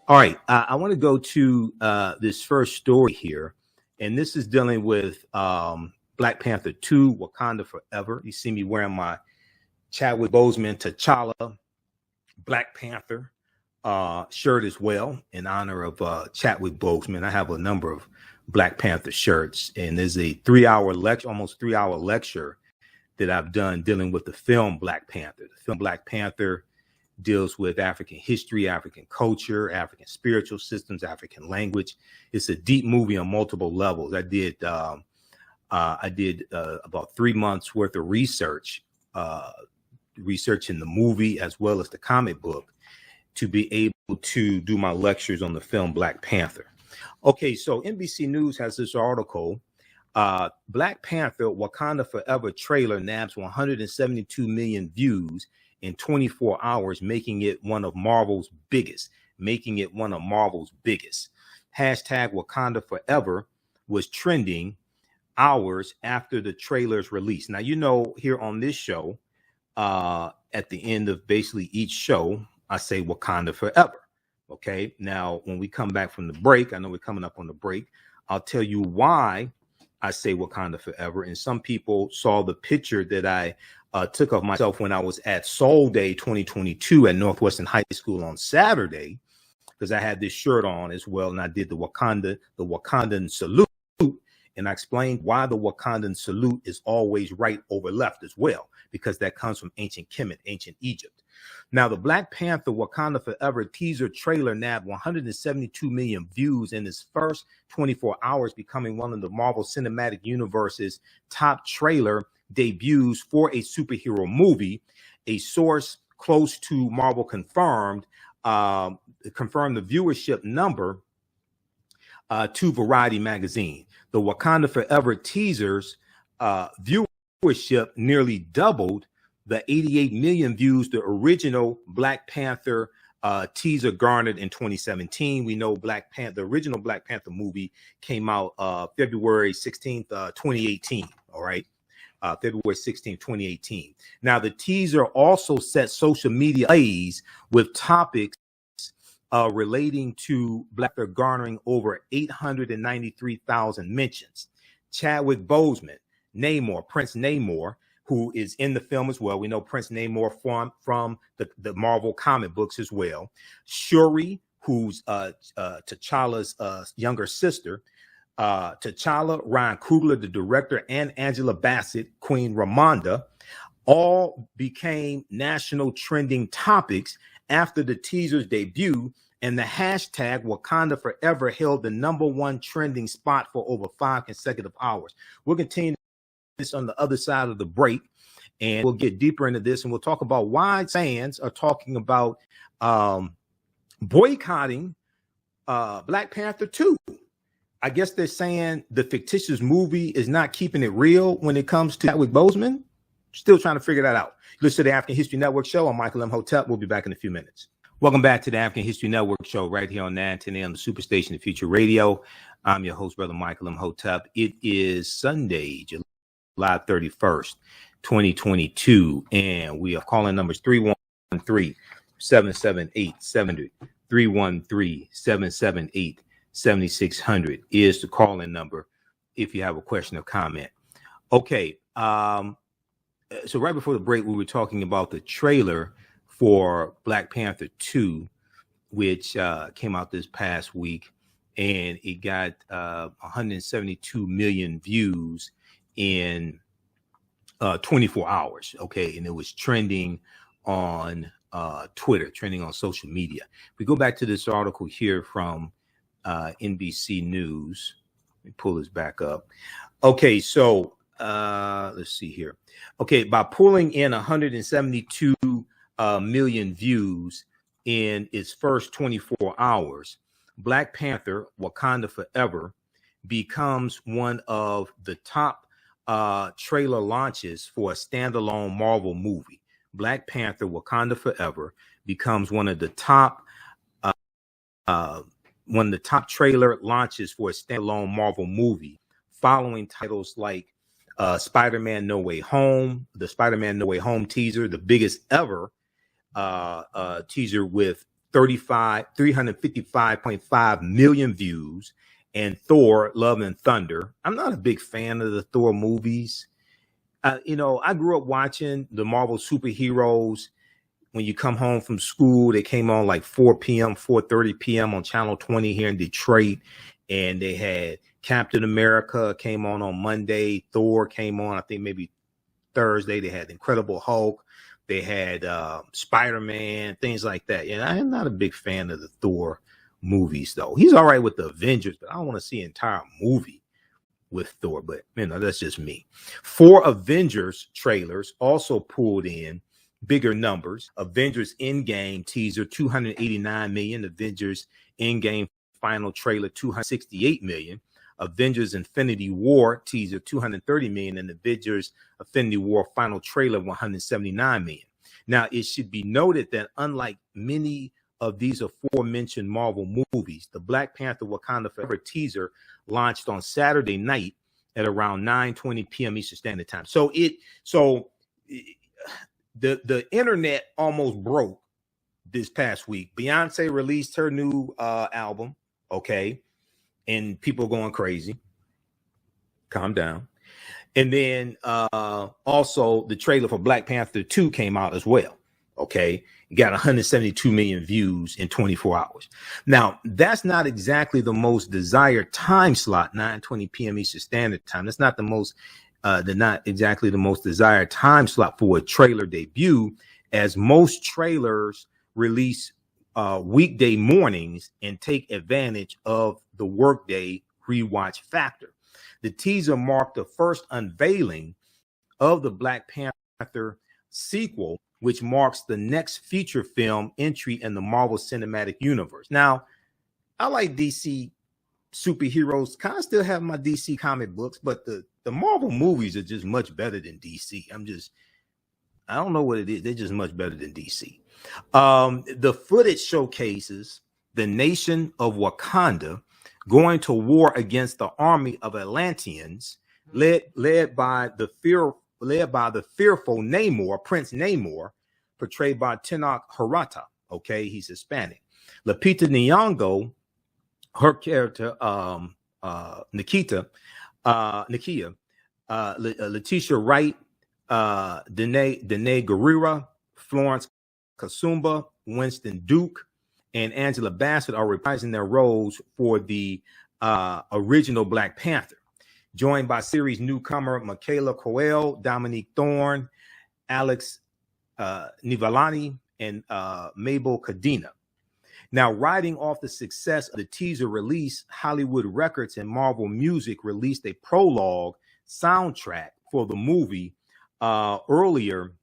All right, I want to go to this first story here, and this is dealing with Black Panther 2, Wakanda Forever. You see me wearing my Chadwick Boseman T'Challa Black Panther shirt as well in honor of Chadwick Boseman. I have a number of Black Panther shirts, and there's a 3-hour lecture, almost 3-hour lecture that I've done dealing with the film Black Panther. The film Black Panther deals with African history, African culture, African spiritual systems, African language. It's a deep movie on multiple levels. I did about 3 months worth of research in the movie as well as the comic book to be able to do my lectures on the film Black Panther. Okay, so NBC News has this article. Black Panther Wakanda Forever trailer nabs 172 million views in 24 hours, making it one of Marvel's biggest. Hashtag Wakanda Forever was trending hours after the trailer's release. Now, you know, here on this show, at the end of basically each show, I say Wakanda Forever. Okay, now when we come back from the break, I know we're coming up on the break, I'll tell you why I say Wakanda Forever. And some people saw the picture that I took of myself when I was at Soul Day 2022 at Northwestern High School on Saturday, because I had this shirt on as well, and I did the Wakandan salute, and I explained why the Wakandan salute is always right over left as well, because that comes from ancient Kemet, ancient Egypt. Now, the Black Panther Wakanda Forever teaser trailer nabbed 172 million views in its first 24 hours, becoming one of the Marvel Cinematic Universe's top trailer debuts for a superhero movie. A source close to Marvel confirmed the viewership number to Variety magazine. The Wakanda Forever teaser's viewership nearly doubled the 88 million views the original Black Panther teaser garnered in 2017. We know the original Black Panther movie came out February 16th, 2018. All right. February 16th, 2018. Now, the teaser also set social media ablaze with topics relating to Black Panther garnering over 893,000 mentions. Chadwick Boseman, Prince Namor, who is in the film as well. We know Prince Namor from the Marvel comic books as well. Shuri, who's T'Challa's younger sister. T'Challa, Ryan Coogler, the director, and Angela Bassett, Queen Ramonda, all became national trending topics after the teaser's debut, and the hashtag Wakanda Forever held the #1 trending spot for over 5 consecutive hours. We'll continue this on the other side of the break, and we'll get deeper into this, and we'll talk about why fans are talking about boycotting Black Panther 2. I guess they're saying the fictitious movie is not keeping it real when it comes to Chadwick Boseman. Still trying to figure that out. Listen to the African History Network show. I'm Michael Imhotep. We'll be back in a few minutes. Welcome back to the African History Network show right here on 910 AM, the Superstation of Future Radio. I'm your host, Brother Michael Imhotep. It is Sunday, July 31st, 2022, and we are calling numbers 313-778-70, 313-778-7600 is the call-in number if you have a question or comment. Okay, so right before the break, we were talking about the trailer for Black Panther 2, which came out this past week, and it got 172 million views in 24 hours. Okay, and it was trending on Twitter, trending on social media. We go back to this article here from NBC News. Let me pull this back up. Okay, so let's see here. Okay, by pulling in 172 million views in its first 24 hours, Black Panther Wakanda Forever becomes one of the top trailer launches for a standalone Marvel movie. Black Panther Wakanda Forever becomes one of the top trailer launches for a standalone Marvel movie, following titles like Spider-Man No Way Home, the Spider-Man No Way Home teaser, the biggest ever teaser with 355.5 million views. And Thor, Love and Thunder. I'm not a big fan of the Thor movies. I grew up watching the Marvel superheroes. When you come home from school, they came on like 4 p.m., 4:30 p.m. on Channel 20 here in Detroit. And they had Captain America came on Monday. Thor came on, I think maybe Thursday. They had Incredible Hulk. They had Spider-Man, things like that. And I'm not a big fan of the Thor movies, though. He's all right with the Avengers, but I don't want to see an entire movie with Thor. But, that's just me. 4 Avengers trailers also pulled in bigger numbers. Avengers Endgame teaser, 289 million. Avengers Endgame final trailer, 268 million. Avengers Infinity War teaser, 230 million. And Avengers Infinity War final trailer, 179 million. Now, it should be noted that unlike many of these aforementioned Marvel movies, the Black Panther Wakanda Forever teaser launched on Saturday night at around 9:20 p.m. Eastern Standard Time. So the internet almost broke this past week. Beyonce released her new album, okay, and people going crazy. Calm down. And then also the trailer for Black Panther 2 came out as well. Okay, it got 172 million views in 24 hours. Now, that's not exactly the most desired time slot, 9:20 p.m. Eastern Standard Time. That's not not exactly the most desired time slot for a trailer debut, as most trailers release weekday mornings and take advantage of the workday rewatch factor. The teaser marked the first unveiling of the Black Panther sequel, which marks the next feature film entry in the Marvel Cinematic Universe. Now, I like DC superheroes, kind of still have my DC comic books, but the Marvel movies are just much better than DC. I don't know what it is. They're just much better than DC. The footage showcases the nation of Wakanda going to war against the army of Atlanteans, led by the fearful Namor, Prince Namor, portrayed by Tenoch Huerta. Okay, he's Hispanic. Lupita Nyong'o, her character, Nakia, Letitia Wright, Danae Gurira, Florence Kasumba, Winston Duke, and Angela Bassett are reprising their roles for the original Black Panther, joined by series newcomer Michaela Coel, Dominique Thorne, Alex Nivalani, and Mabel Cadena. Now, riding off the success of the teaser release, Hollywood Records and Marvel Music released a prologue soundtrack for the movie earlier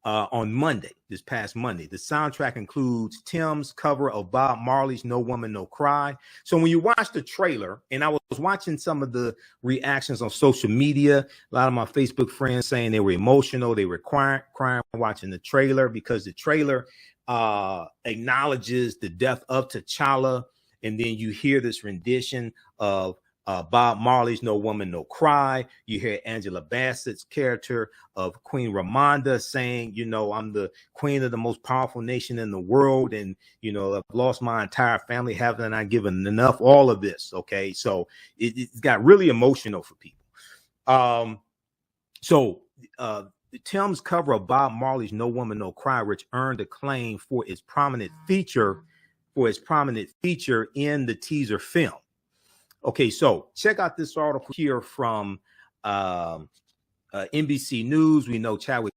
on Monday, this past Monday. The soundtrack includes Tim's cover of Bob Marley's No Woman, No Cry. So when you watch the trailer, and I was watching some of the reactions on social media, a lot of my Facebook friends saying they were emotional, they were crying watching the trailer, because the trailer acknowledges the death of T'Challa, and then you hear this rendition of Bob Marley's No Woman, No Cry. You hear Angela Bassett's character of Queen Ramonda saying, I'm the queen of the most powerful nation in the world, and I've lost my entire family, haven't I given enough? All of this, okay? So it got really emotional for people. Tim's cover of Bob Marley's No Woman, No Cry, which earned acclaim for its prominent feature in the teaser film. Okay, so check out this article here from NBC News. We know Chadwick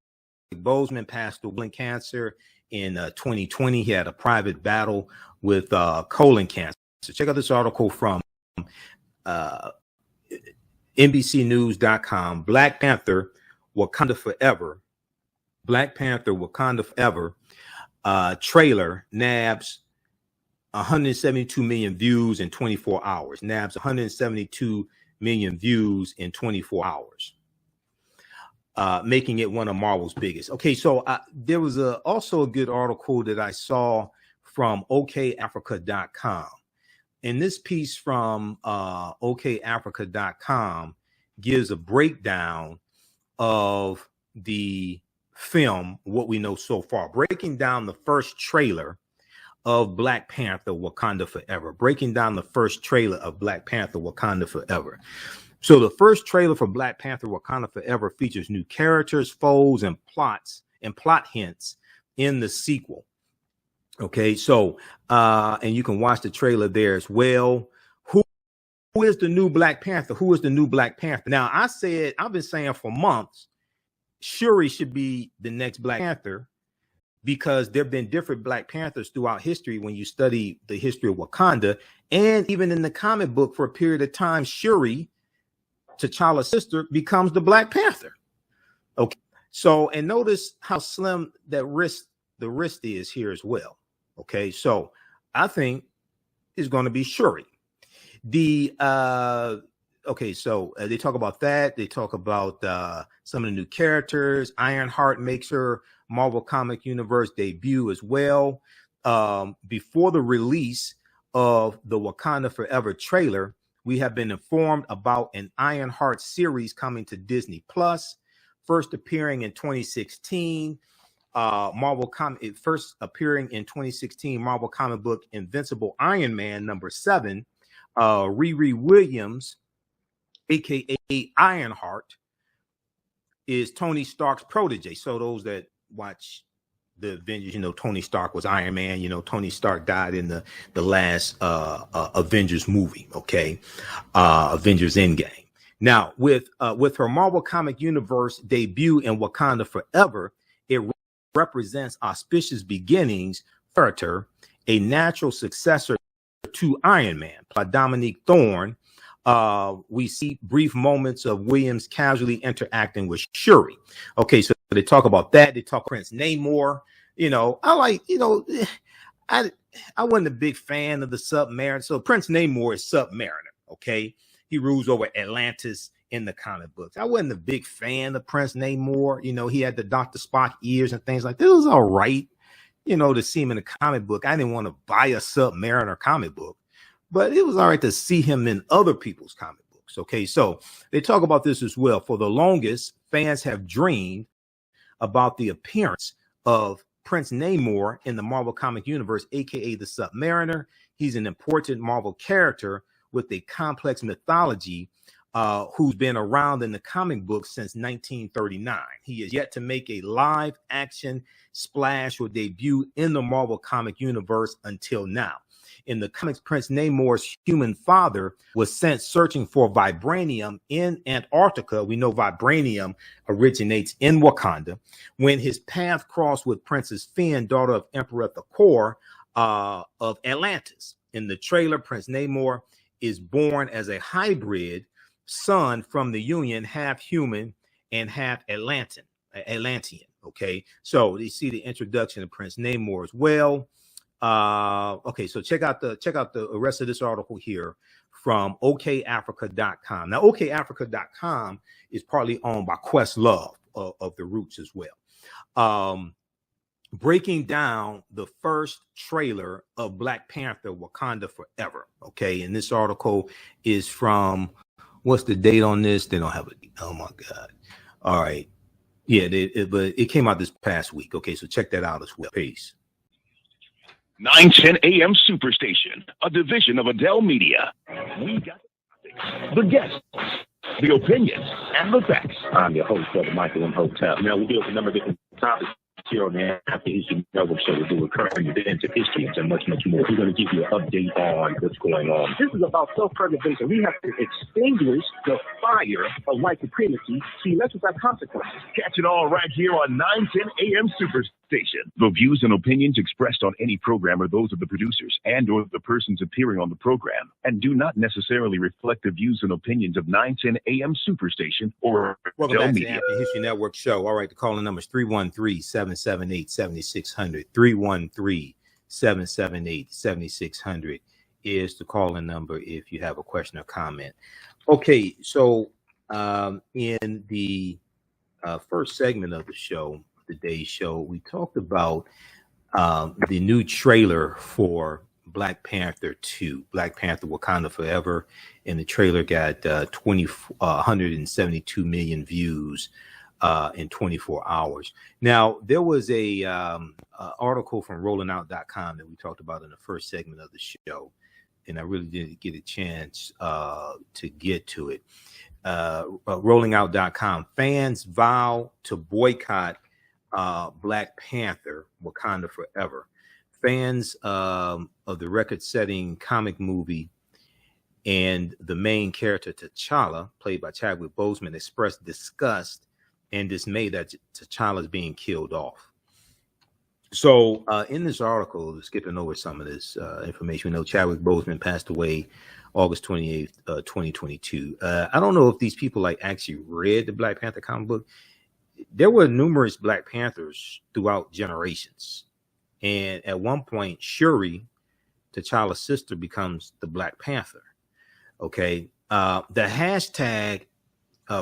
Boseman passed away from cancer in 2020. He had a private battle with colon cancer. So check out this article from NBCnews.com. Black Panther, Wakanda Forever. Black Panther, Wakanda Forever trailer nabs 172 million views in 24 hours. Nabs 172 million views in 24 hours, making it one of Marvel's biggest. Okay, so there was also a good article that I saw from okafrica.com. And this piece from okafrica.com gives a breakdown of the film, what we know so far, breaking down the first trailer of Black Panther Wakanda Forever, breaking down the first trailer of Black Panther Wakanda Forever. So the first trailer for Black Panther Wakanda Forever features new characters, foes, and plot hints in the sequel. Okay, so and you can watch the trailer there as well. Who is the new Black Panther? Who is the new Black Panther? Now, I've been saying for months, Shuri should be the next Black Panther, because there have been different Black Panthers throughout history when you study the history of Wakanda. And even in the comic book, for a period of time, Shuri, T'Challa's sister, becomes the Black Panther. Okay, so, and notice how slim the wrist is here as well. Okay, so I think it's going to be Shuri. Okay, so they talk about that. They talk about some of the new characters. Ironheart makes her Marvel Comic Universe debut as well. Before the release of the Wakanda Forever trailer, we have been informed about an Ironheart series coming to Disney Plus, first appearing in 2016. Marvel comic book Invincible Iron Man #7. Riri Williams, aka Ironheart, is Tony Stark's protege. So those that watch the Avengers, you know, Tony Stark was Iron Man. You know, Tony Stark died in the last Avengers movie. Okay, Avengers Endgame. Now, with her Marvel Comic Universe debut in Wakanda Forever, it represents auspicious beginnings for her, a natural successor to Iron Man. Dominique Thorne, we see brief moments of Williams casually interacting with Shuri. Okay, so they talk about that. They talk Prince Namor. You know, I wasn't a big fan of the Submariner. So Prince Namor is Submariner. Okay, he rules over Atlantis in the comic books. I wasn't a big fan of Prince Namor. You know, he had the Dr. Spock ears and things like that. It was all right, you know, to see him in a comic book. I didn't want to buy a Submariner comic book, but it was all right to see him in other people's comic books. Okay, so they talk about this as well. For the longest, fans have dreamed about the appearance of Prince Namor in the Marvel Comic Universe, aka the Submariner. He's an important Marvel character with a complex mythology, who's been around in the comic books since 1939. He is yet to make a live action splash or debut in the Marvel Comic Universe until now. In the comics, Prince Namor's human father was sent searching for vibranium in Antarctica. We know vibranium originates in Wakanda. When his path crossed with Princess Finn, daughter of Emperor Thor of Atlantis. In the trailer, Prince Namor is born as a hybrid son from the union, half human and half Atlantean. Okay, so you see the introduction of Prince Namor as well. Okay, so check out the rest of this article here from okafrica.com. Now, okafrica.com is partly owned by Questlove of the Roots as well. Breaking down the first trailer of Black Panther Wakanda Forever. Okay, and this article is from, what's the date on this? They don't have it. Oh my God. All right. Yeah, but it came out this past week. Okay, so check that out as well. Peace. 910 AM Superstation, a division of Adele Media. We got the guests, the opinions, and the facts. I'm your host, Brother Michael Imhotep. Now, we deal with a number of different topics here on the TheAHNShow Network Show. We do recurring events of history and much, much more. We're going to give you an update on what's going on. This is about self-preservation. We have to extinguish the fire of white supremacy to electrify consequences. Catch it all right here on 910 AM Superstation. The views and opinions expressed on any program are those of the producers and or the persons appearing on the program and do not necessarily reflect the views and opinions of 910 AM Superstation or Welcome Adele back Media. to the History Network Show. All right, the calling number is 313-778-7600. 313-778-7600 is the calling number if you have a question or comment. Okay, so in the first segment of the show, today's show, we talked about the new trailer for Black Panther 2, Black Panther Wakanda Forever, and the trailer got 172 million views in 24 hours. Now, there was a article from rollingout.com that we talked about in the first segment of the show, and I really didn't get a chance to get to it. Rollingout.com, fans vow to boycott Black Panther, Wakanda Forever. Fans of the record-setting comic movie and the main character T'Challa, played by Chadwick Boseman, expressed disgust and dismay that T'Challa is being killed off. So in this article, skipping over some of this information, we know Chadwick Boseman passed away August 28th, 2022. I don't know if these people like actually read the Black Panther comic book. There were numerous Black Panthers throughout generations. And at one point, Shuri, T'Challa's sister, becomes the Black Panther. Okay. The hashtag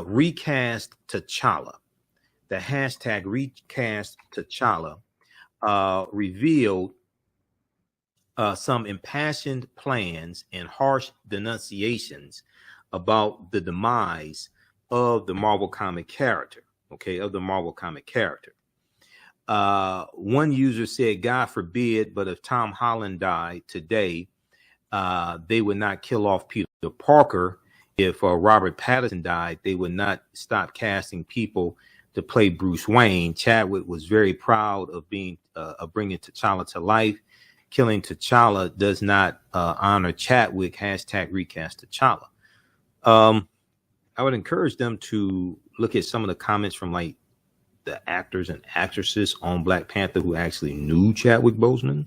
recast T'Challa. The hashtag recast T'Challa revealed some impassioned plans and harsh denunciations about the demise of the Marvel comic character. Okay, of the Marvel comic character. One user said, God forbid, but if Tom Holland died today, they would not kill off Peter Parker. If Robert Pattinson died, they would not stop casting people to play Bruce Wayne. Chadwick was very proud of bringing T'Challa to life. Killing T'Challa does not honor Chadwick. Hashtag recast T'Challa. I would encourage them to look at some of the comments from like the actors and actresses on Black Panther who actually knew Chadwick Boseman,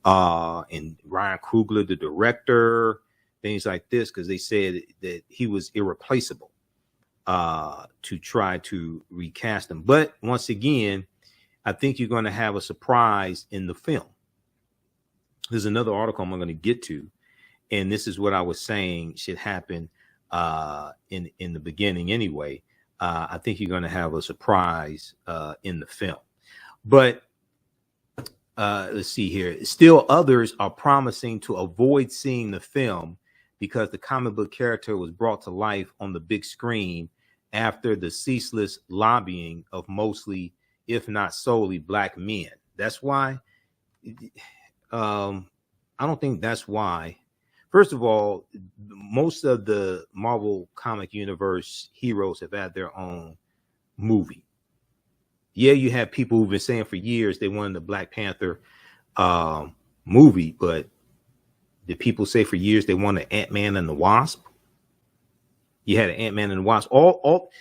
and Ryan Coogler, the director, things like this, because they said that he was irreplaceable to try to recast him. But once again, I think you're going to have a surprise in the film. There's another article I'm going to get to, and this is what I was saying should happen in the beginning anyway. I think you're going to have a surprise in the film. But let's see here. Still others are promising to avoid seeing the film because the comic book character was brought to life on the big screen after the ceaseless lobbying of mostly, if not solely, Black men. That's why. I don't think that's why. First of all, most of the Marvel comic universe heroes have had their own movie. Yeah, you have people who've been saying for years they wanted the Black Panther movie, but did people say for years they wanted Ant-Man and the Wasp? You had an Ant-Man and the Wasp. All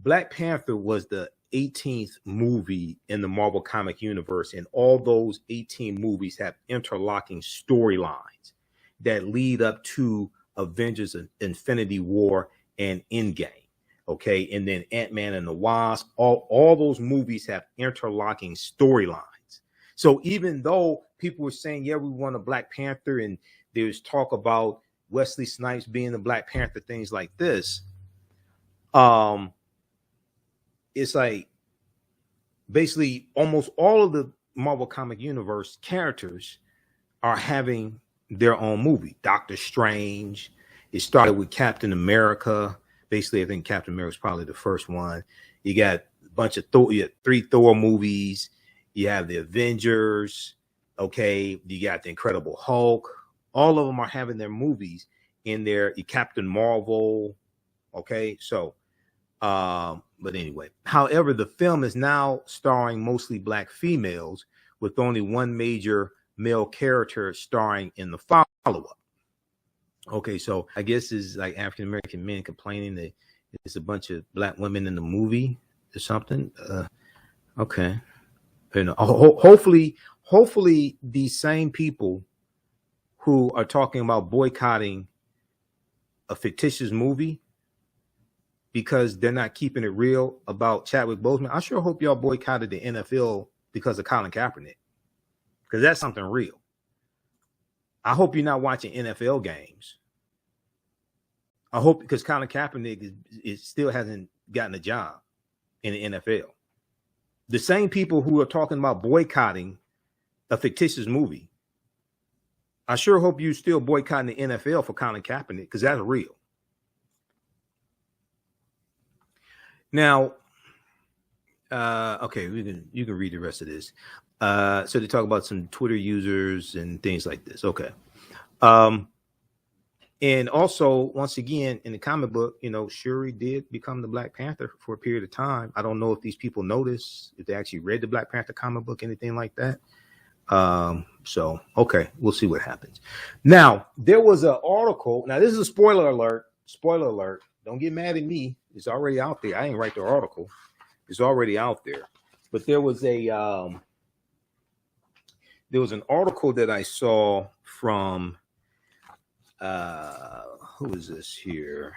Black Panther was the 18th movie in the Marvel comic universe, and all those 18 movies have interlocking storylines that lead up to Avengers Infinity War and Endgame. Okay, and then Ant-Man and the Wasp, all those movies have interlocking storylines. So even though people were saying, yeah, we want a Black Panther, and there's talk about Wesley Snipes being the Black Panther, things like this, it's like basically almost all of the Marvel comic universe characters are having their own movie. Doctor Strange, it started with Captain America. Basically, I think Captain America was probably the first one. You got a bunch of Thor, you had 3 Thor movies. You have the Avengers. Okay, you got the Incredible Hulk. All of them are having their movies in there. Captain Marvel. Okay, so but anyway, however, the film is now starring mostly Black females with only one major male character starring in the follow-up. Okay, so I guess it's like African-American men complaining that there's a bunch of Black women in the movie or something. Okay. You know, hopefully these same people who are talking about boycotting a fictitious movie because they're not keeping it real about Chadwick Boseman, I sure hope y'all boycotted the NFL because of Colin Kaepernick, because that's something real. I hope you're not watching NFL games. I hope, because Colin Kaepernick is still hasn't gotten a job in the NFL. The same people who are talking about boycotting a fictitious movie, I sure hope you still boycotting the NFL for Colin Kaepernick, because that's real. Now, okay, you can read the rest of this. So they talk about some Twitter users and things like this. Okay. And also, once again, in the comic book, you know, Shuri did become the Black Panther for a period of time. I don't know if these people notice, if they actually read the Black Panther comic book, anything like that. So, okay, we'll see what happens. Now, there was an article. Now, this is a spoiler alert. Spoiler alert. Don't get mad at me. It's already out there. I ain't write the article. It's already out there. But there was an article that I saw from who is this here?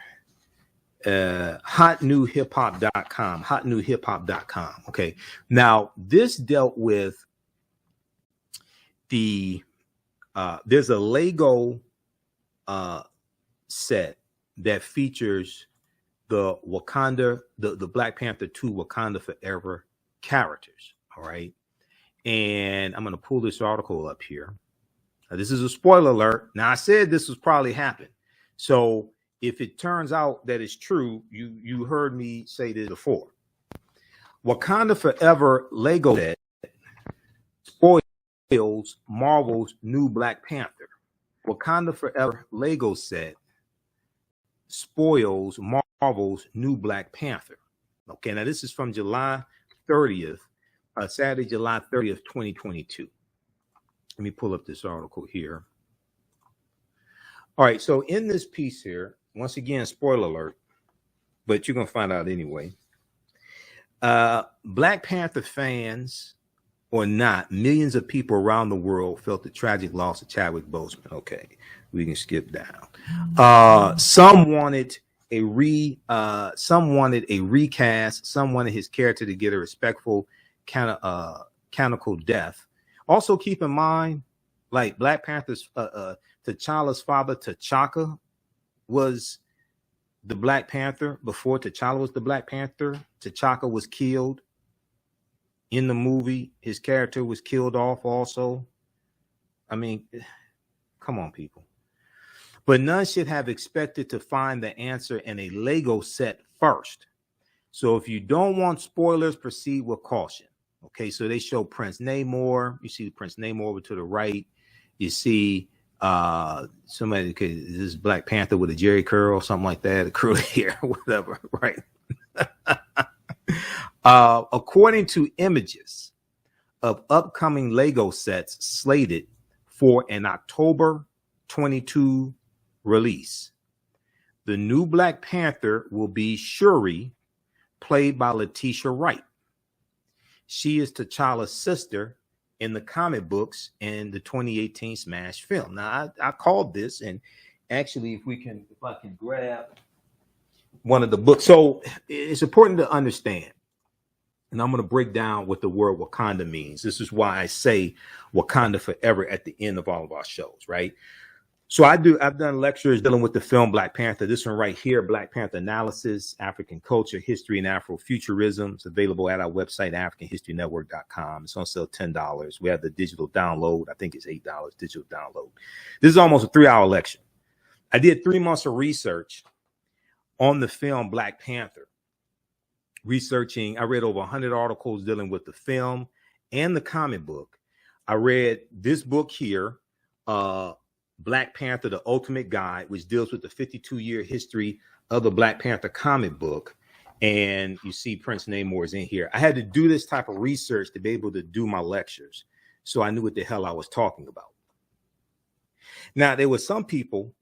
Hotnewhiphop.com. Hotnewhiphop.com. Okay. Now, this dealt with there's a Lego set that features the Wakanda, the Black Panther 2 Wakanda Forever characters. All right. And I'm going to pull this article up here. Now, this is a spoiler alert. Now, I said this was probably happen. So if it turns out that it's true, you heard me say this before. Wakanda Forever Lego set spoils Marvel's new Black Panther. Wakanda Forever Lego set spoils Marvel's new Black Panther. Okay, now this is from July 30th, Saturday, July 30th, 2022. Let me pull up this article here. All right, so in this piece here, once again, spoiler alert, but you're going to find out anyway. Black Panther fans or not, millions of people around the world felt the tragic loss of Chadwick Boseman. Okay, we can skip down. Some wanted a recast. Some wanted his character to get a respectful canonical death. Also, keep in mind, like Black Panther's T'Challa's father, T'Chaka, was the Black Panther before T'Challa was the Black Panther. T'Chaka was killed in the movie. His character was killed off also. I mean, come on, people. But none should have expected to find the answer in a Lego set first. So if you don't want spoilers, proceed with caution. Okay, so they show Prince Namor. You see Prince Namor over to the right. You see somebody, okay, this is Black Panther with a Jerry curl, something like that, a curly hair, whatever, right? According to images of upcoming Lego sets slated for an October 22 release, the new Black Panther will be Shuri, played by Letitia Wright. She is T'Challa's sister in the comic books and the 2018 Smash film. Now, I called this, and actually, if I can grab one of the books. So it's important to understand, and I'm going to break down what the word Wakanda means. This is why I say Wakanda Forever at the end of all of our shows, right? So I've done lectures dealing with the film Black Panther. This one right here, Black Panther Analysis, African Culture, History, and Afrofuturism. It's available at our website, AfricanHistoryNetwork.com. It's on sale $10. We have the digital download. I think it's $8 digital download. This is almost a 3-hour lecture. I did 3 months of research on the film Black Panther. I read over 100 articles dealing with the film and the comic book. I read this book here, Black Panther, The Ultimate Guide, which deals with the 52-year history of the Black Panther comic book. And you see Prince Namor is in here. I had to do this type of research to be able to do my lectures, so I knew what the hell I was talking about. Now, there were some people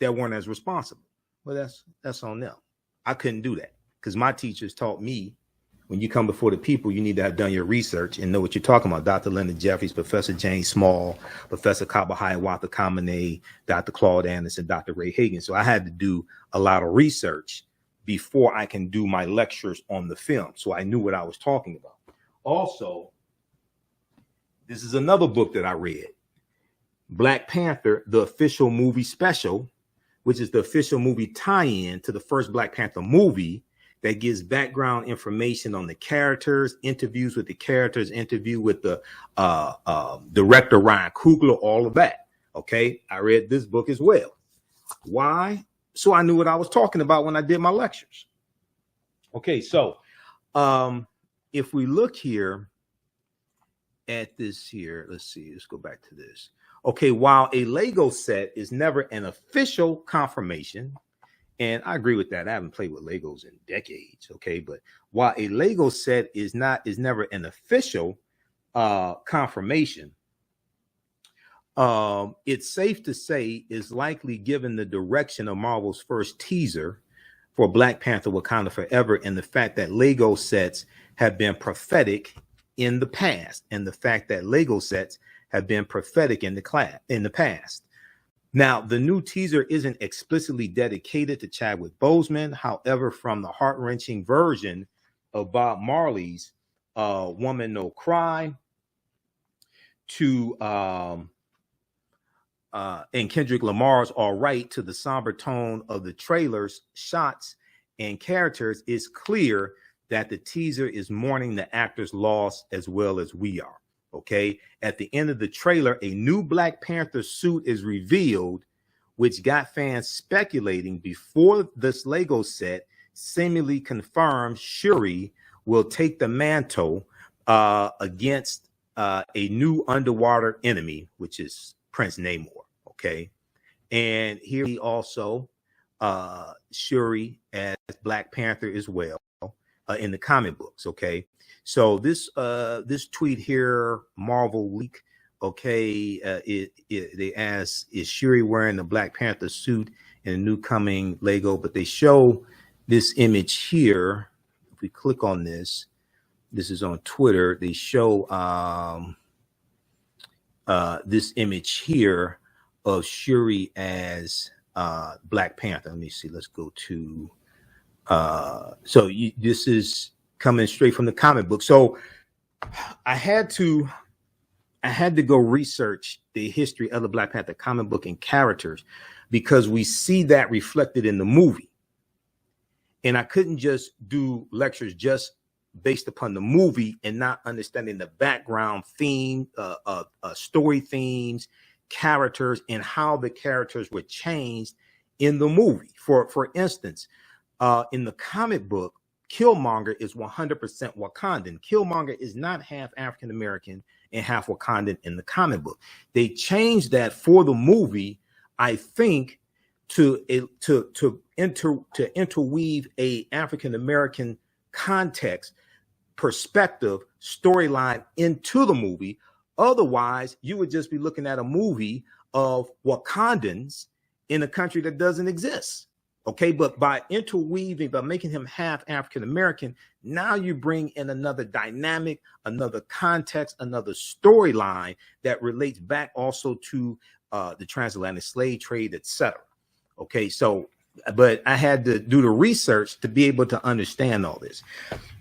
that weren't as responsible. Well, that's on them. I couldn't do that because my teachers taught me, when you come before the people, you need to have done your research and know what you're talking about. Dr. Leonard Jeffries, Professor James Small, Professor Kabahaya Kamene, Dr. Claude Anderson, Dr. Ray Hagan. So I had to do a lot of research before I can do my lectures on the film. So I knew what I was talking about. Also, this is another book that I read, Black Panther, the official movie special, which is the official movie tie-in to the first Black Panther movie, that gives background information on the characters, interviews with the characters, interview with the director, Ryan Coogler, all of that. Okay, I read this book as well. Why? So I knew what I was talking about when I did my lectures. Okay, so if we look here at this here, let's see, let's go back to this. Okay, while a Lego set is never an official confirmation, and I agree with that. I haven't played with Legos in decades. Okay, but while a Lego set is never an official confirmation, it's safe to say is likely given the direction of Marvel's first teaser for Black Panther: Wakanda Forever, and the fact that Lego sets have been prophetic in the past, and the fact that Lego sets have been prophetic in the past. Now, the new teaser isn't explicitly dedicated to Chadwick Boseman. However, from the heart-wrenching version of Bob Marley's Woman No Cry to and Kendrick Lamar's All Right to the somber tone of the trailers, shots, and characters, it's clear that the teaser is mourning the actor's loss as well as we are. Okay. At the end of the trailer, a new Black Panther suit is revealed, which got fans speculating before this Lego set seemingly confirms Shuri will take the mantle against a new underwater enemy, which is Prince Namor. Okay. And here he also Shuri as Black Panther as well in the comic books. Okay. So this tweet here, Marvel leak. Okay. They ask, is Shuri wearing the Black Panther suit in a new coming Lego? But they show this image here. If we click on this, this is on Twitter. They show this image here of Shuri as Black Panther. Let me see. Let's go to this is coming straight from the comic book. So I had to go research the history of the Black Panther comic book and characters, because we see that reflected in the movie. And I couldn't just do lectures just based upon the movie and not understanding the background theme, story themes, characters, and how the characters were changed in the movie. For instance, in the comic book, Killmonger is 100% Wakandan. Killmonger is not half African American and half Wakandan in the comic book. They changed that for the movie, I think, to interweave a African American context, perspective, storyline into the movie. Otherwise, you would just be looking at a movie of Wakandans in a country that doesn't exist. Okay, but by interweaving, by making him half African American, now you bring in another dynamic, another context, another storyline that relates back also to the transatlantic slave trade, etc. Okay, so, but I had to do the research to be able to understand all this.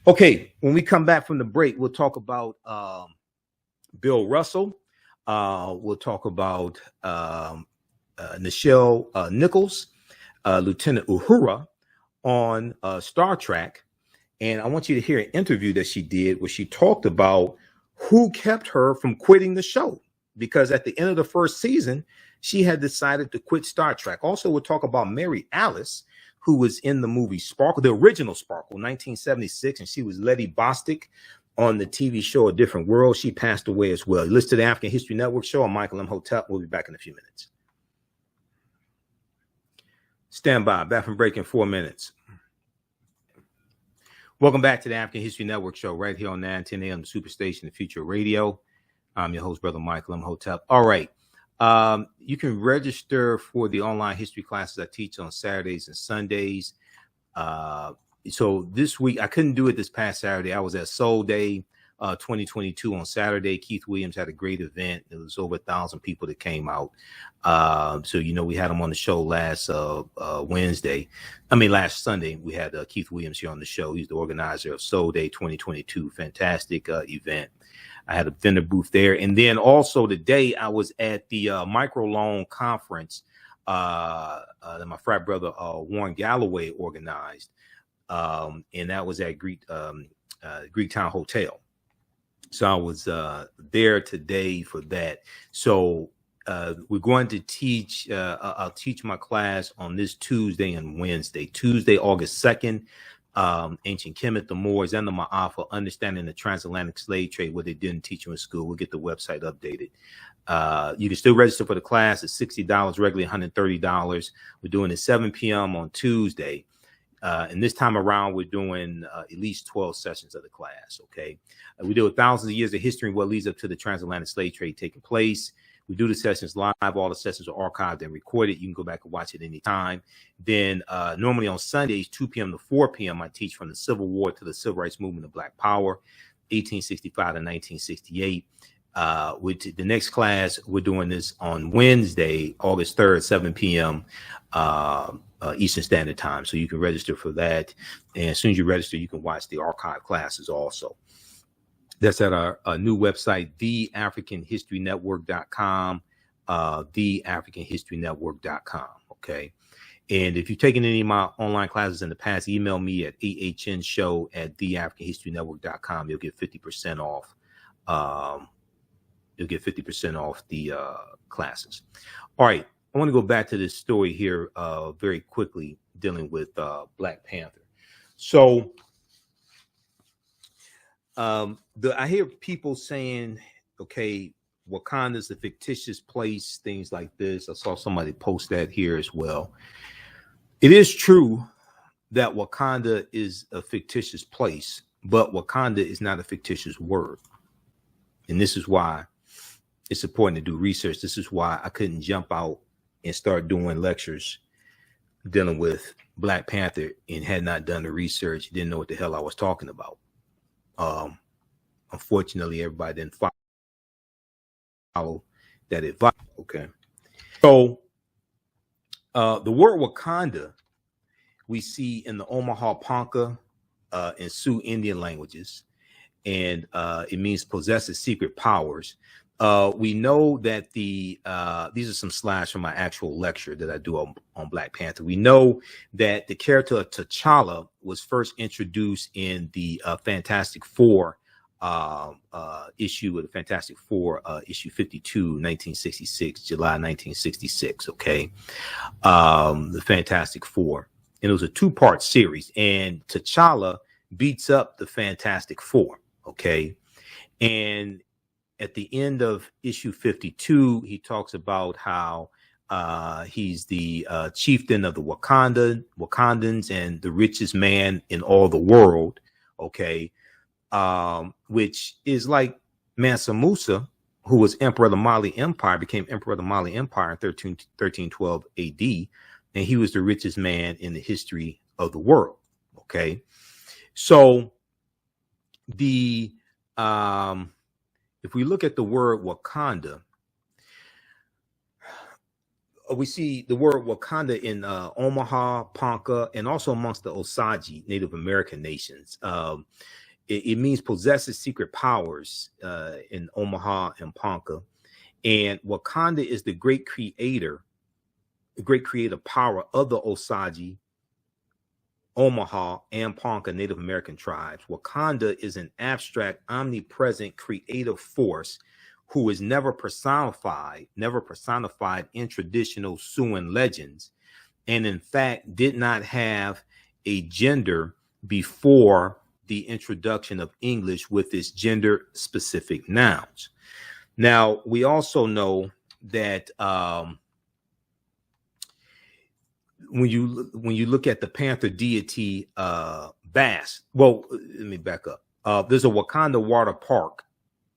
Okay, when we come back from the break, we'll talk about Bill Russell. We'll talk about Nichelle Nichols, Lieutenant Uhura on Star Trek. And I want you to hear an interview that she did where she talked about who kept her from quitting the show, because at the end of the first season, she had decided to quit Star Trek. Also, we'll talk about Mary Alice, who was in the movie Sparkle, the original Sparkle, 1976, and she was Letty Bostick on the TV show A Different World. She passed away as well. Listen to the African History Network show. I'm Michael Imhotep. We'll be back in a few minutes. Stand by. Back from break in 4 minutes. Welcome back to the African History Network show right here on 910 AM, the Superstation, the Future Radio. I'm your host, Brother Michael Imhotep. All right. You can register for the online history classes I teach on Saturdays and Sundays. So this week, I couldn't do it this past Saturday. I was at Soul Day 2022 on Saturday. Keith Williams had a great event. It was over 1,000 people that came out. So, you know, we had him on the show last Sunday. We had Keith Williams here on the show. He's the organizer of Soul Day 2022. Fantastic event. I had a vendor booth there. And then also today I was at the microloan conference that my frat brother Warren Galloway organized. And that was at Greektown Hotel. So I was there today for that. So we're going to teach, I'll teach my class on this Tuesday and Wednesday. Tuesday, August 2nd, Ancient Kemet, the Moors, and the Ma'afa, understanding the transatlantic slave trade, what they didn't teach you in school. We'll get the website updated. You can still register for the class. It's $60, regularly $130. We're doing it 7 p.m. on Tuesday. And this time around, we're doing at least 12 sessions of the class, okay? We deal with thousands of years of history and what leads up to the transatlantic slave trade taking place. We do the sessions live. All the sessions are archived and recorded. You can go back and watch it anytime. Then normally on Sundays, 2 p.m. to 4 p.m., I teach from the Civil War to the Civil Rights Movement of Black Power, 1865 to 1968. With the next class, we're doing this on Wednesday, August 3rd, 7 p.m. Eastern Standard Time. So you can register for that. And as soon as you register, you can watch the archive classes also. That's at our new website, TheAfricanHistoryNetwork.com, TheAfricanHistoryNetwork.com. Okay. And if you've taken any of my online classes in the past, email me at TheAHNShow@TheAfricanHistoryNetwork.com. You'll get 50% off. You'll get 50% off the classes. All right. I want to go back to this story here very quickly, dealing with Black Panther. So I hear people saying, okay, Wakanda's a fictitious place, things like this. I saw somebody post that here as well. It is true that Wakanda is a fictitious place, but Wakanda is not a fictitious word. And this is why it's important to do research. This is why I couldn't jump out and start doing lectures dealing with Black Panther and had not done the research, didn't know what the hell I was talking about. Unfortunately, everybody didn't follow that advice. Okay. So the word Wakanda we see in the Omaha Ponca and Sioux Indian languages, and it means possesses secret powers. We know that these are some slides from my actual lecture that I do on Black Panther. We know that the character of T'Challa was first introduced in the Fantastic Four issue of the Fantastic Four, issue 52, 1966, July 1966. Okay. The Fantastic Four. And it was a 2-part series, and T'Challa beats up the Fantastic Four. Okay. And at the end of issue 52, he talks about how he's the chieftain of the Wakandans and the richest man in all the world. Okay. Which is like Mansa Musa, who was emperor of the Mali Empire, became emperor of the Mali Empire in 1312 AD. And he was the richest man in the history of the world. Okay. So the if we look at the word Wakanda, we see the word Wakanda in Omaha, Ponca, and also amongst the Osage Native American nations. It means possesses secret powers in Omaha and Ponca. And Wakanda is the great creative power of the Osage, Omaha, and Ponca Native American tribes. Wakanda is an abstract, omnipresent, creative force who is never personified in traditional Siouan legends, and in fact did not have a gender before the introduction of English with its gender-specific nouns. Now, we also know that when you look at the Panther deity Bass, well, let me back up. There's a Wakanda water park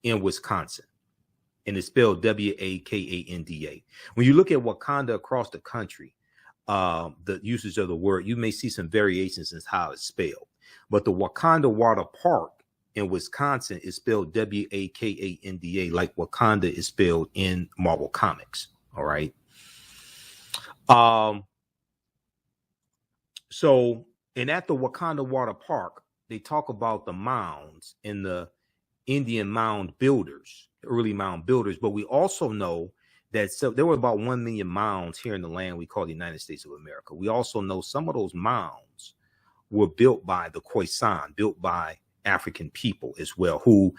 in Wisconsin, and it's spelled Wakanda. When you look at Wakanda across the country, the usage of the word, you may see some variations in how it's spelled. But the Wakanda water park in Wisconsin is spelled Wakanda, like Wakanda is spelled in Marvel Comics. All right. So, and at the Wakanda water park, they talk about the mounds and the Indian mound builders, early mound builders. But we also know that there were about 1 million mounds here in the land we call the United States of America. We also know some of those mounds were built by the Khoisan, built by African people as well, who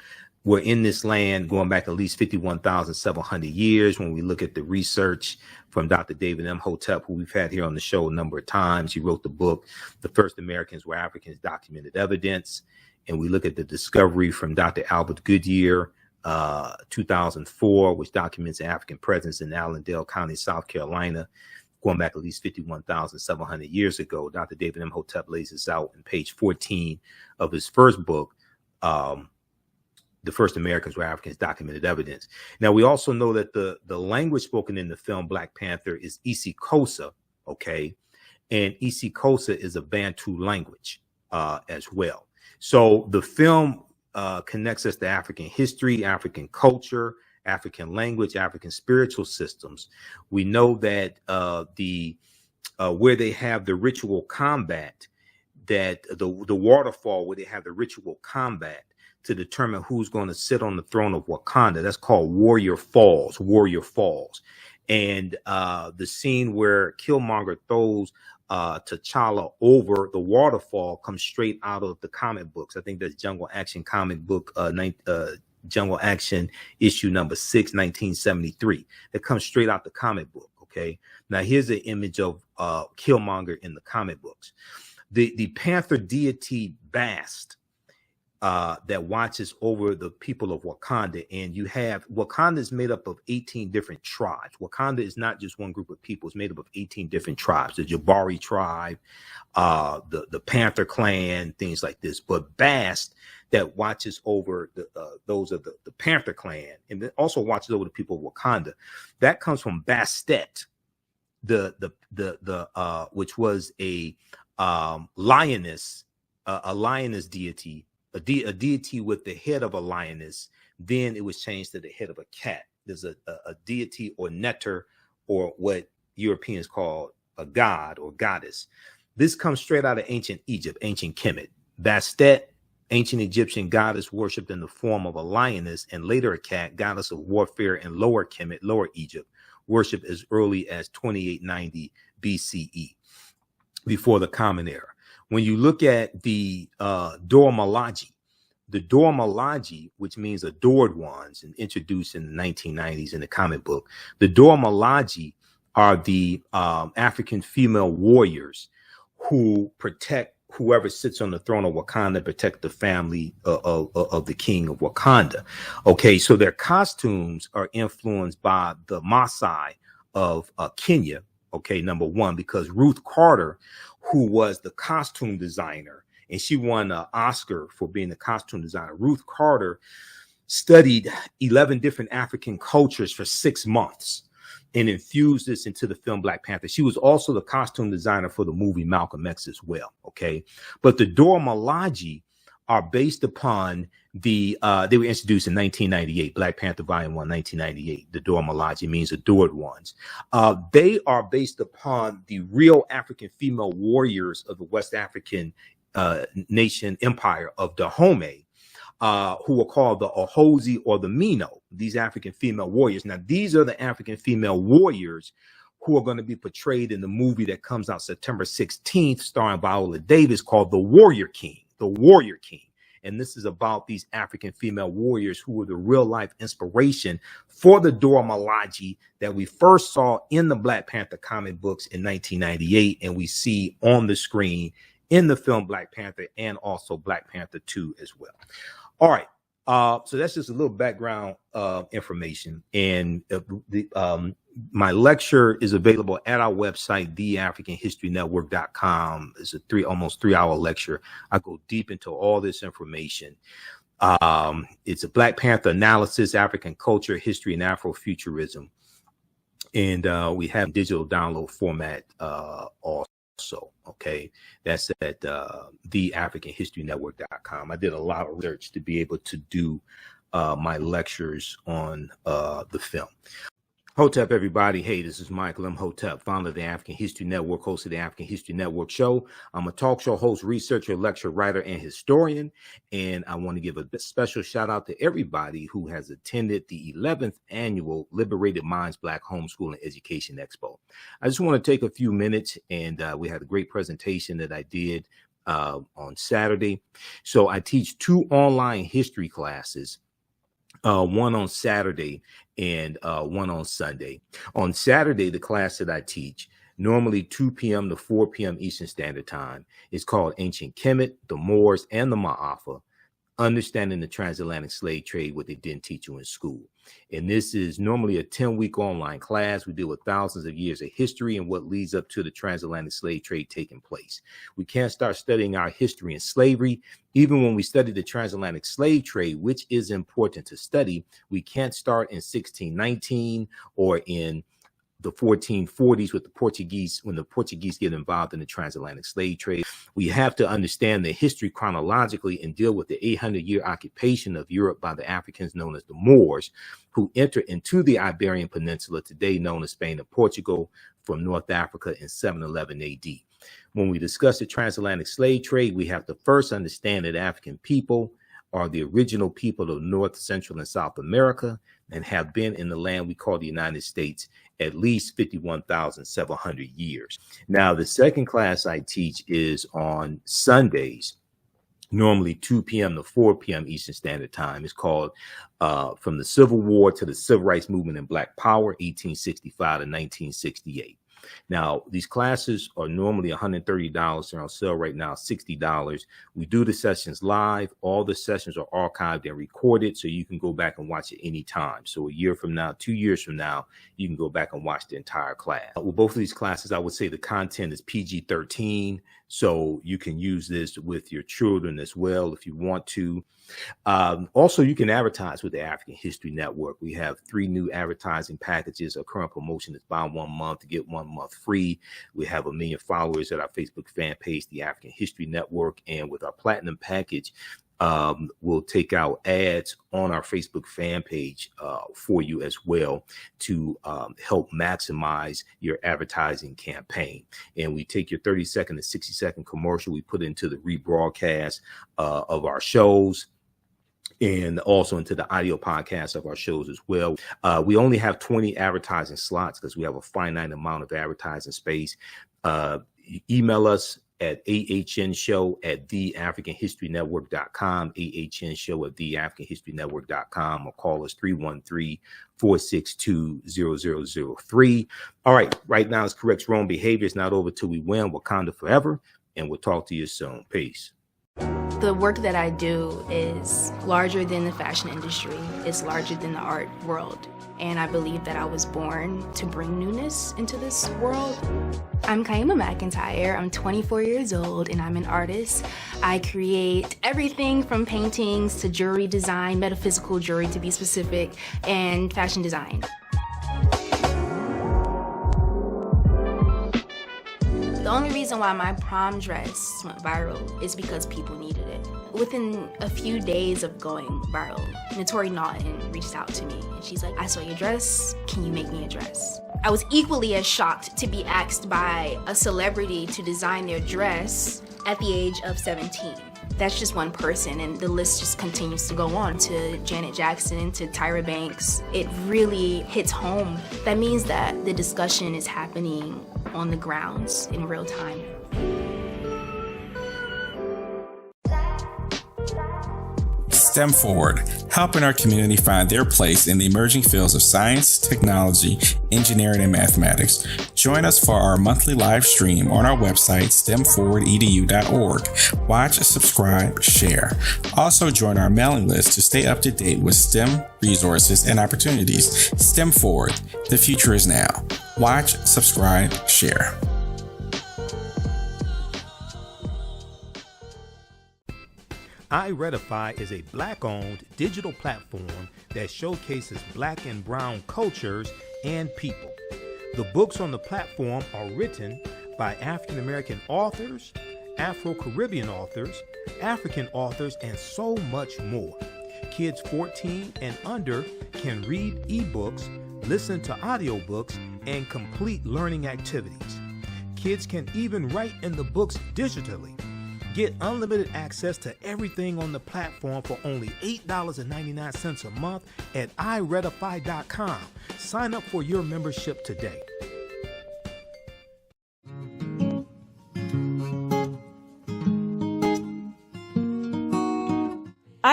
were in this land going back at least 51,700 years. When we look at the research from Dr. David Imhotep, who we've had here on the show a number of times, he wrote the book, The First Americans Were Africans, Documented Evidence. And we look at the discovery from Dr. Albert Goodyear, 2004, which documents the African presence in Allendale County, South Carolina, going back at least 51,700 years ago. Dr. David Imhotep lays this out in page 14 of his first book, The First Americans Were Africans, Documented Evidence. Now, we also know that the language spoken in the film Black Panther is isiXhosa, okay? And isiXhosa is a Bantu language as well. So the film connects us to African history, African culture, African language, African spiritual systems. We know that where they have the ritual combat, that the waterfall where they have the ritual combat to determine who's going to sit on the throne of Wakanda, that's called Warrior Falls. And the scene where Killmonger throws T'Challa over the waterfall comes straight out of the comic books. I think that's Jungle Action comic book, Jungle Action issue number 6, 1973. That comes straight out the comic book, okay? Now, here's an image of Killmonger in the comic books. The Panther deity Bast, that watches over the people of Wakanda. And you have, Wakanda is made up of 18 different tribes. Wakanda is not just one group of people. It's made up of 18 different tribes. The Jabari tribe, the Panther clan, things like this. But Bast, that watches over those of the Panther clan, and then also watches over the people of Wakanda. That comes from Bastet, which was a lioness deity, a deity with the head of a lioness. Then it was changed to the head of a cat. There's a deity or neter, or what Europeans call a god or goddess. This comes straight out of ancient Egypt, ancient Kemet. Bastet, ancient Egyptian goddess worshipped in the form of a lioness, and later a cat, goddess of warfare in Lower Kemet, Lower Egypt, worshipped as early as 2890 BCE, before the Common Era. When you look at the Dora Milaje, which means adored ones, and introduced in the 1990s in the comic book, the Dora Milaje are the African female warriors who protect whoever sits on the throne of Wakanda, protect the family of the king of Wakanda. Okay, so their costumes are influenced by the Maasai of Kenya. Okay, number one, because Ruth Carter, who was the costume designer, and she won an Oscar for being the costume designer. Ruth Carter studied 11 different African cultures for 6 months and infused this into the film Black Panther. She was also the costume designer for the movie Malcolm X as well, okay? But the Dora Milaje are based upon they were introduced in 1998, Black Panther Volume 1, 1998. The Dora Milaje means adored ones. They are based upon the real African female warriors of the West African nation empire of Dahomey, who were called the Ohozi or the Mino, these African female warriors. Now, these are the African female warriors who are going to be portrayed in the movie that comes out September 16th, starring Viola Davis, called The Warrior King. The Warrior King. And this is about these African female warriors who were the real life inspiration for the Dora Milaje that we first saw in the Black Panther comic books in 1998. And we see on the screen in the film Black Panther, and also Black Panther 2 as well. All right. So that's just a little background information. And my lecture is available at our website, TheAfricanHistoryNetwork.com. It's a almost 3-hour lecture. I go deep into all this information. It's a Black Panther analysis, African culture, history, and Afrofuturism. And we have digital download format also. Okay, that's at TheAfricanHistoryNetwork.com. I did a lot of research to be able to do my lectures on the film. Hotep, everybody. Hey, this is Michael Imhotep, founder of the African History Network, host of the African History Network show. I'm a talk show host, researcher, lecturer, writer, and historian. And I want to give a special shout out to everybody who has attended the 11th annual Liberated Minds Black Homeschooling Education Expo. I just want to take a few minutes, and we had a great presentation that I did on Saturday. So I teach 2 online history classes one on Saturday and one on Sunday. On Saturday, the class that I teach, normally 2 p.m. to 4 p.m. Eastern Standard Time, is called Ancient Kemet, the Moors, and the Ma'afa, Understanding the Transatlantic Slave Trade, what they didn't teach you in school. And this is normally a 10-week online class. We deal with thousands of years of history and what leads up to the transatlantic slave trade taking place. We can't start studying our history in slavery. Even when we study the transatlantic slave trade, which is important to study, we can't start in 1619 or in the 1440s with the Portuguese, when the Portuguese get involved in the transatlantic slave trade. We have to understand the history chronologically and deal with the 800-year occupation of Europe by the Africans known as the Moors, who entered into the Iberian Peninsula, today known as Spain and Portugal, from North Africa in 711 AD. When we discuss the transatlantic slave trade, we have to first understand that African people are the original people of North, Central, and South America and have been in the land we call the United States at least 51,700 years. Now, the second class I teach is on Sundays, normally 2 p.m. to 4 p.m. Eastern Standard Time. It's called From the Civil War to the Civil Rights Movement and Black Power, 1865 to 1968. Now, these classes are normally $130. They're on sale right now, $60. We do the sessions live. All the sessions are archived and recorded, so you can go back and watch it anytime. So a year from now, 2 years from now, you can go back and watch the entire class. With both of these classes, I would say the content is PG-13, so you can use this with your children as well if you want to. Also, you can advertise with the African History Network. We have 3 new advertising packages. Our current promotion is buy 1 month to get 1 month free. We have 1 million followers at our Facebook fan page, the African History Network. And with our platinum package, we'll take out ads on our Facebook fan page for you as well to help maximize your advertising campaign. And we take your 30-second to 60-second commercial, we put into the rebroadcast of our shows, and also into the audio podcast of our shows as well. We only have 20 advertising slots because we have a finite amount of advertising space. Email us at TheAHNShow@TheAfricanHistoryNetwork.com, TheAHNShow@TheAfricanHistoryNetwork.com, or call us 313-462-0003. All right, right now it's corrects wrong behavior. It's not over till we win. Wakanda forever, and we'll talk to you soon. Peace. The work that I do is larger than the fashion industry. It's larger than the art world. And I believe that I was born to bring newness into this world. I'm Kaima McIntyre. I'm 24 years old and I'm an artist. I create everything from paintings to jewelry design, metaphysical jewelry to be specific, and fashion design. The only reason why my prom dress went viral is because people needed it. Within a few days of going viral, Notori Naughton reached out to me and she's like, I saw your dress, can you make me a dress? I was equally as shocked to be asked by a celebrity to design their dress at the age of 17. That's just one person, and the list just continues to go on, to Janet Jackson, to Tyra Banks. It really hits home. That means that the discussion is happening on the grounds in real time. STEM Forward, helping our community find their place in the emerging fields of science, technology, engineering, and mathematics. Join us for our monthly live stream on our website, stemforwardedu.org. Watch, subscribe, share. Also join our mailing list to stay up to date with STEM resources and opportunities. STEM Forward, the future is now. Watch, subscribe, share. iRedify is a Black-owned digital platform that showcases Black and Brown cultures and people. The books on the platform are written by African-American authors, Afro-Caribbean authors, African authors, and so much more. Kids 14 and under can read ebooks, listen to audiobooks, and complete learning activities. Kids can even write in the books digitally. Get unlimited access to everything on the platform for only $8.99 a month at iRedify.com. Sign up for your membership today.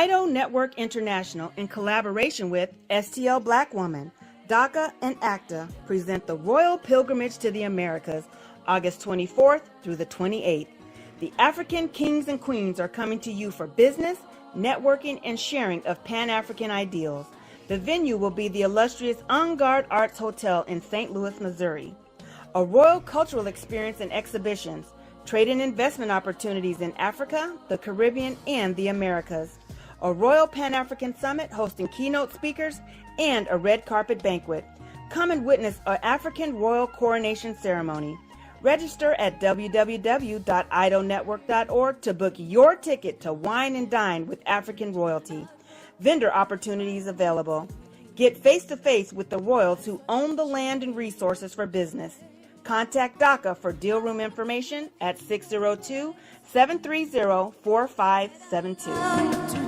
IDO Network International, in collaboration with STL Black Woman, DACA, and ACTA, present the Royal Pilgrimage to the Americas, August 24th through the 28th. The African kings and queens are coming to you for business, networking, and sharing of Pan-African ideals. The venue will be the illustrious En Garde Arts Hotel in St. Louis, Missouri. A royal cultural experience and exhibitions, trade and investment opportunities in Africa, the Caribbean, and the Americas. A Royal Pan-African Summit hosting keynote speakers and a red carpet banquet. Come and witness an African royal coronation ceremony. Register at www.idonetwork.org to book your ticket to wine and dine with African royalty. Vendor opportunities available. Get face-to-face with the royals who own the land and resources for business. Contact DACA for deal room information at 602-730-4572.